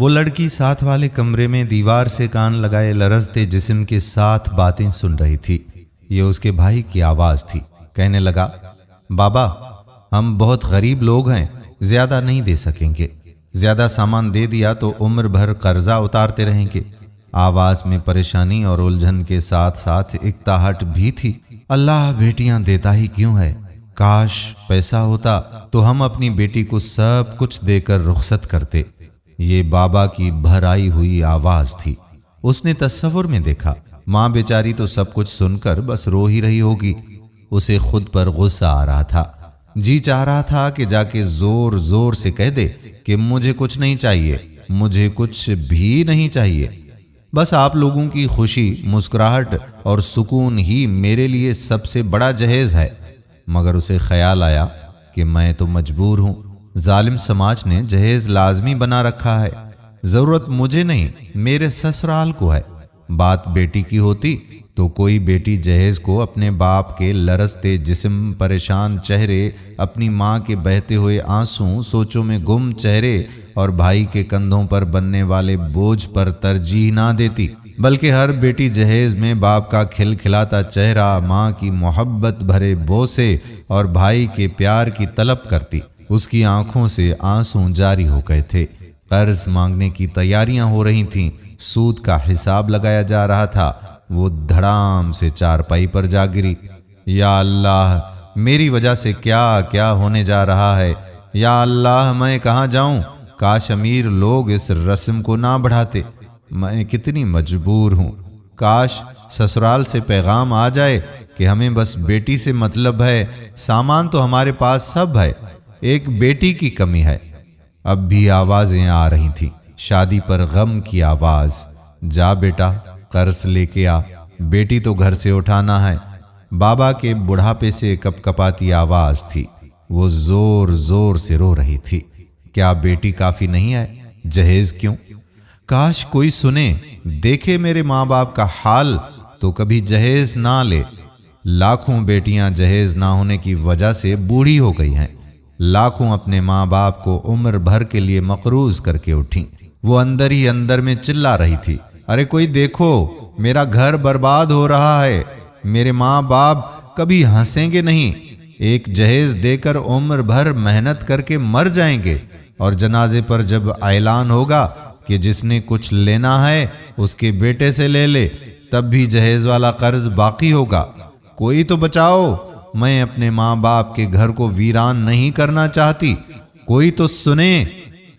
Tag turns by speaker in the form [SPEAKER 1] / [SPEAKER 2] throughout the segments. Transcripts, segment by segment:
[SPEAKER 1] وہ لڑکی ساتھ والے کمرے میں دیوار سے کان لگائے لرزتے جسم کے ساتھ باتیں سن رہی تھی۔ یہ اس کے بھائی کی آواز تھی۔ کہنے لگا، بابا ہم بہت غریب لوگ ہیں، زیادہ نہیں دے سکیں گے، زیادہ سامان دے دیا تو عمر بھر قرضہ اتارتے رہیں گے۔ آواز میں پریشانی اور الجھن کے ساتھ ساتھ اکتاہٹ بھی تھی۔ اللہ بیٹیاں دیتا ہی کیوں ہے؟ کاش پیسہ ہوتا تو ہم اپنی بیٹی کو سب کچھ دے کر رخصت کرتے۔ یہ بابا کی بھر آئی ہوئی آواز تھی۔ اس نے تصور میں دیکھا ماں بیچاری تو سب کچھ سن کر بس رو ہی رہی ہوگی۔ اسے خود پر غصہ آ رہا تھا، جی چاہ رہا تھا کہ جا کے زور زور سے کہہ دے کہ مجھے کچھ نہیں چاہیے، مجھے کچھ بھی نہیں چاہیے، بس آپ لوگوں کی خوشی، مسکراہٹ اور سکون ہی میرے لیے سب سے بڑا جہیز ہے۔ مگر اسے خیال آیا کہ میں تو مجبور ہوں، ظالم سماج نے جہیز لازمی بنا رکھا ہے، ضرورت مجھے نہیں میرے سسرال کو ہے۔ بات بیٹی کی ہوتی تو کوئی بیٹی جہیز کو اپنے باپ کے لرزتے جسم، پریشان چہرے، اپنی ماں کے بہتے ہوئے آنسوں، سوچوں میں گم چہرے اور بھائی کے کندھوں پر بننے والے بوجھ پر ترجیح نہ دیتی، بلکہ ہر بیٹی جہیز میں باپ کا کھلکھلاتا چہرہ، ماں کی محبت بھرے بوسے اور بھائی کے پیار کی طلب کرتی۔ اس کی آنکھوں سے آنسوں جاری ہو گئے تھے۔ قرض مانگنے کی تیاریاں ہو رہی تھیں، سود کا حساب لگایا جا رہا تھا۔ وہ دھڑام سے چارپائی پر جا گری۔ یا اللہ، میری وجہ سے کیا کیا ہونے جا رہا ہے، یا اللہ میں کہاں جاؤں؟ کاش امیر لوگ اس رسم کو نہ بڑھاتے، میں کتنی مجبور ہوں۔ کاش سسرال سے پیغام آ جائے کہ ہمیں بس بیٹی سے مطلب ہے، سامان تو ہمارے پاس سب ہے، ایک بیٹی کی کمی ہے۔ اب بھی آوازیں آ رہی تھیں، شادی پر غم کی آواز، جا بیٹا قرض لے کے آ، بیٹی تو گھر سے اٹھانا ہے۔ بابا کے بڑھاپے سے کپ کپاتی آواز تھی۔ وہ زور زور سے رو رہی تھی۔ کیا بیٹی کافی نہیں ہے؟ جہیز کیوں؟ کاش کوئی سنے، دیکھے میرے ماں باپ کا حال تو کبھی جہیز نہ لے۔ لاکھوں بیٹیاں جہیز نہ ہونے کی وجہ سے بوڑھی ہو گئی ہیں، لاکھوں اپنے ماں باپ کو عمر بھر کے لیے مقروض کر کے اٹھیں۔ وہ اندر ہی اندر میں چلا رہی تھی، ارے کوئی دیکھو، میرا گھر برباد ہو رہا ہے، میرے ماں باپ کبھی ہنسیں گے نہیں، ایک جہیز دے کر عمر بھر محنت کر کے مر جائیں گے، اور جنازے پر جب اعلان ہوگا کہ جس نے کچھ لینا ہے اس کے بیٹے سے لے لے، تب بھی جہیز والا قرض باقی ہوگا۔ کوئی تو بچاؤ، میں اپنے ماں باپ کے گھر کو ویران نہیں کرنا چاہتی، کوئی تو سنے۔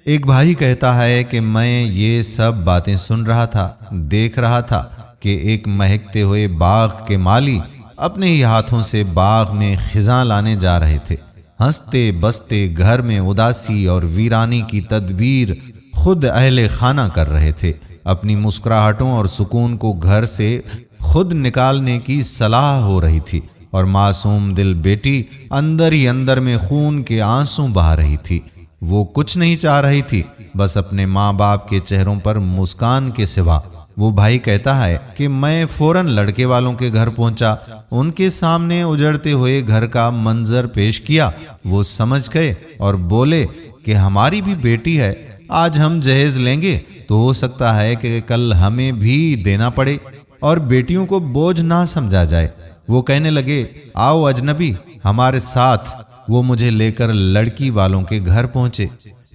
[SPEAKER 1] ایک بھائی کہتا ہے کہ میں یہ سب باتیں سن رہا تھا، دیکھ رہا تھا کہ ایک مہکتے ہوئے باغ کے مالی اپنے ہی ہاتھوں سے باغ میں خزاں لانے جا رہے تھے۔ ہنستے بستے گھر میں اداسی اور ویرانی کی تدبیر خود اہل خانہ کر رہے تھے۔ اپنی مسکراہٹوں اور سکون کو گھر سے خود نکالنے کی صلاح ہو رہی تھی، اور معصوم دل بیٹی اندر ہی اندر میں خون کے آنسوں بہا رہی تھی۔ وہ کچھ نہیں چاہ رہی تھی، بس اپنے ماں باپ کے چہروں پر مسکان کے سوا۔ وہ بھائی کہتا ہے کہ میں فوراً لڑکے والوں کے گھر پہنچا، ان کے سامنے اجڑتے ہوئے گھر کا منظر پیش کیا۔ وہ سمجھ گئے اور بولے کہ ہماری بھی بیٹی ہے، آج ہم جہیز لیں گے تو ہو سکتا ہے کہ کل ہمیں بھی دینا پڑے، اور بیٹیوں کو بوجھ نہ سمجھا جائے۔ وہ کہنے لگے، آؤ اجنبی ہمارے ساتھ۔ وہ مجھے لے کر لڑکی والوں کے گھر پہنچے۔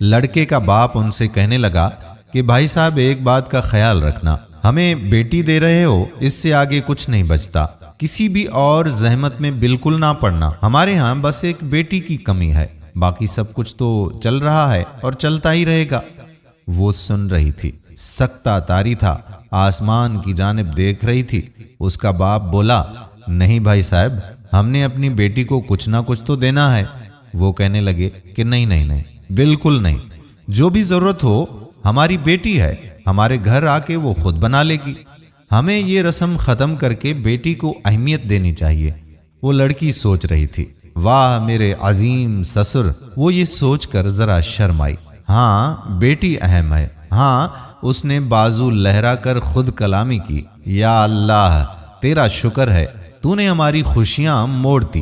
[SPEAKER 1] لڑکے کا باپ ان سے کہنے لگا کہ بھائی صاحب ایک بات کا خیال رکھنا، ہمیں بیٹی دے رہے ہو، اس سے آگے کچھ نہیں بچتا، کسی بھی اور زحمت میں بالکل نہ پڑنا، ہمارے ہاں بس ایک بیٹی کی کمی ہے، باقی سب کچھ تو چل رہا ہے اور چلتا ہی رہے گا۔ وہ سن رہی تھی، سکتہ طاری تھا، آسمان کی جانب دیکھ رہی تھی۔ اس کا باپ بولا، نہیں بھائی صاحب، ہم نے اپنی بیٹی کو کچھ نہ کچھ تو دینا ہے۔ وہ کہنے لگے کہ نہیں، بالکل نہیں، جو بھی ضرورت ہو، ہماری بیٹی ہے، ہمارے گھر آ کے وہ خود بنا لے گی، ہمیں یہ رسم ختم کر کے بیٹی کو اہمیت دینی چاہیے۔ وہ لڑکی سوچ رہی تھی، واہ میرے عظیم سسر۔ وہ یہ سوچ کر ذرا شرم آئی، ہاں بیٹی اہم ہے، ہاں۔ اس نے بازو لہرا کر خود کلامی کی، یا اللہ تیرا شکر ہے، تو نے ہماری خوشیاں موڑ دی۔